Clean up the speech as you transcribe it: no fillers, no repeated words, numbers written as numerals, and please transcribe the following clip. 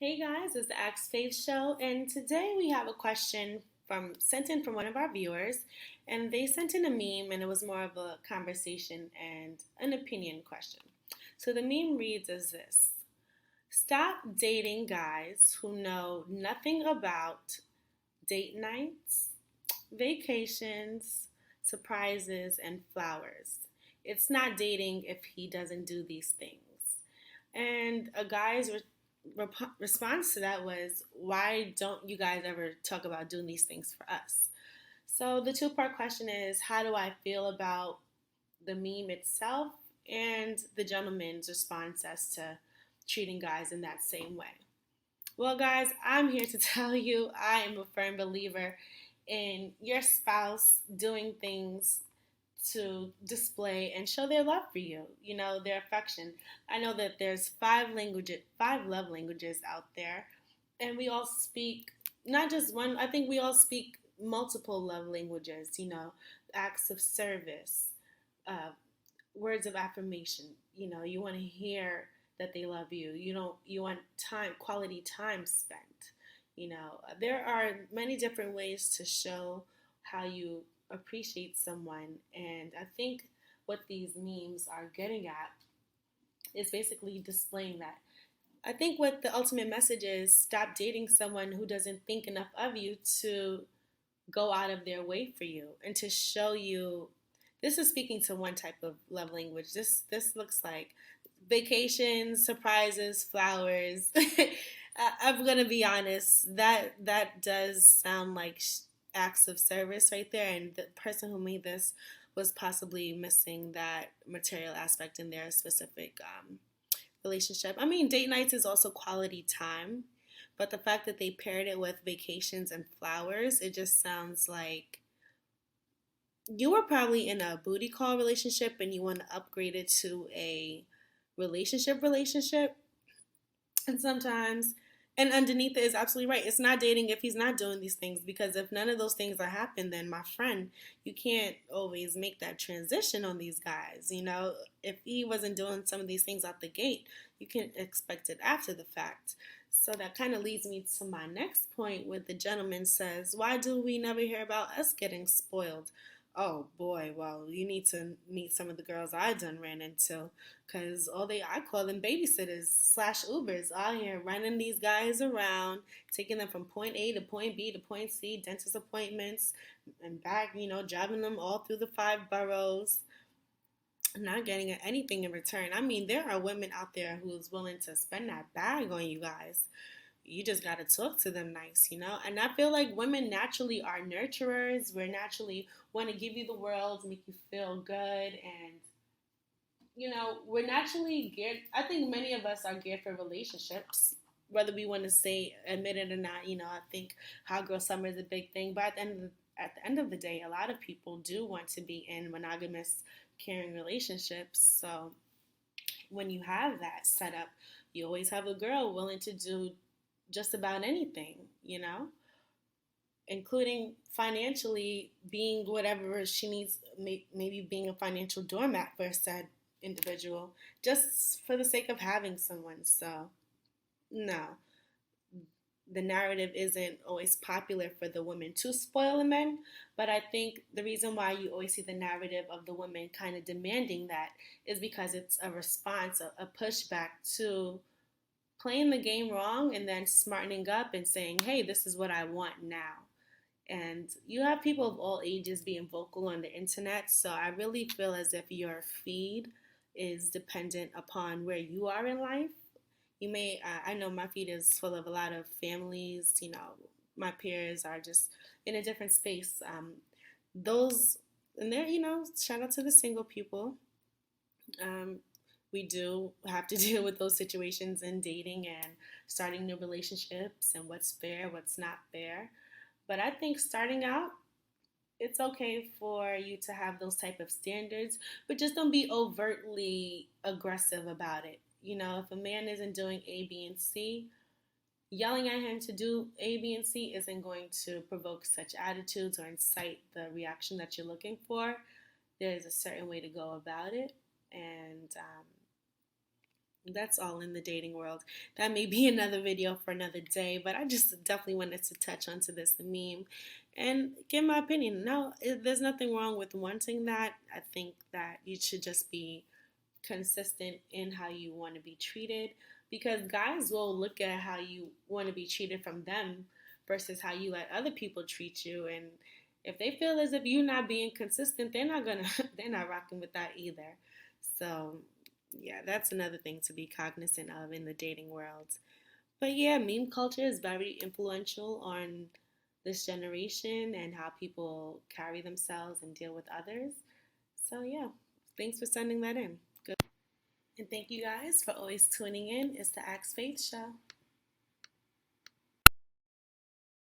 Hey guys, it's the Ask Faith Show, and today we have a question sent in from one of our viewers, and they sent in a meme, and it was more of a conversation and an opinion question. So the meme reads as this: Stop dating guys who know nothing about date nights, vacations, surprises, and flowers. It's not dating if he doesn't do these things. And a guy's response to that was, why don't you guys ever talk about doing these things for us? So the two-part question is, how do I feel about the meme itself and the gentleman's response as to treating guys in that same way? Well, guys, I'm here to tell you I am a firm believer in your spouse doing things to display and show their love for you, their affection. I know that there's five love languages out there, and we all speak not just one. I think we all speak multiple love languages, acts of service, uh, words of affirmation. You want to hear that they love you. You want quality time spent. There are many different ways to show how you appreciate someone, and I think what these memes are getting at is basically displaying that. I think what the ultimate message is: stop dating someone who doesn't think enough of you to go out of their way for you and to show you. This is speaking to one type of love language. This looks like vacations, surprises, flowers. I'm gonna be honest. That does sound like acts of service right there, and the person who made this was possibly missing that material aspect in their specific relationship. I mean, date nights is also quality time, but the fact that they paired it with vacations and flowers, it just sounds like you were probably in a booty call relationship and you want to upgrade it to a relationship. And sometimes, and underneath it is absolutely right. It's not dating if he's not doing these things, because if none of those things are happening, then my friend, you can't always make that transition on these guys. If he wasn't doing some of these things out the gate, you can expect it after the fact. So that kind of leads me to my next point, where the gentleman says, why do we never hear about us getting spoiled? Oh boy, well, you need to meet some of the girls I done ran into, because I call them babysitters slash Ubers out here running these guys around, taking them from point A to point B to point C, dentist appointments, and back, driving them all through the five boroughs, not getting anything in return. I mean, there are women out there who's willing to spend that bag on you guys. You just got to talk to them nice. And I feel like women naturally are nurturers. We're naturally want to give you the world, make you feel good, and we're naturally geared. I think many of us are geared for relationships, whether we want to say admit it or not. I think hot girl summer is a big thing, but at the end of the day, a lot of people do want to be in monogamous, caring relationships. So when you have that set up, you always have a girl willing to do just about anything, including financially being whatever she needs, maybe being a financial doormat for said individual, just for the sake of having someone. So, no, the narrative isn't always popular for the women to spoil the men, but I think the reason why you always see the narrative of the women kind of demanding that is because it's a response, a pushback to playing the game wrong and then smartening up and saying, hey, this is what I want now. And you have people of all ages being vocal on the internet, so I really feel as if your feed is dependent upon where you are in life. I know my feed is full of a lot of families, my peers are just in a different space. Those, and they're, shout out to the single people. Um, we do have to deal with those situations in dating and starting new relationships and what's fair, what's not fair. But I think starting out, it's okay for you to have those type of standards, but just don't be overtly aggressive about it. If a man isn't doing A, B, and C, yelling at him to do A, B, and C isn't going to provoke such attitudes or incite the reaction that you're looking for. There's a certain way to go about it, and That's all in the dating world. That may be another video for another day, but I just definitely wanted to touch onto this meme and give my opinion. No, there's nothing wrong with wanting that. I think that you should just be consistent in how you want to be treated, because guys will look at how you want to be treated from them versus how you let other people treat you. And if they feel as if you're not being consistent, they're not gonna they're not rocking with that either. So yeah, that's another thing to be cognizant of in the dating world. But yeah, meme culture is very influential on this generation and how people carry themselves and deal with others. So yeah, thanks for sending that in. Good. And thank you guys for always tuning in. It's the Ask Faith Show.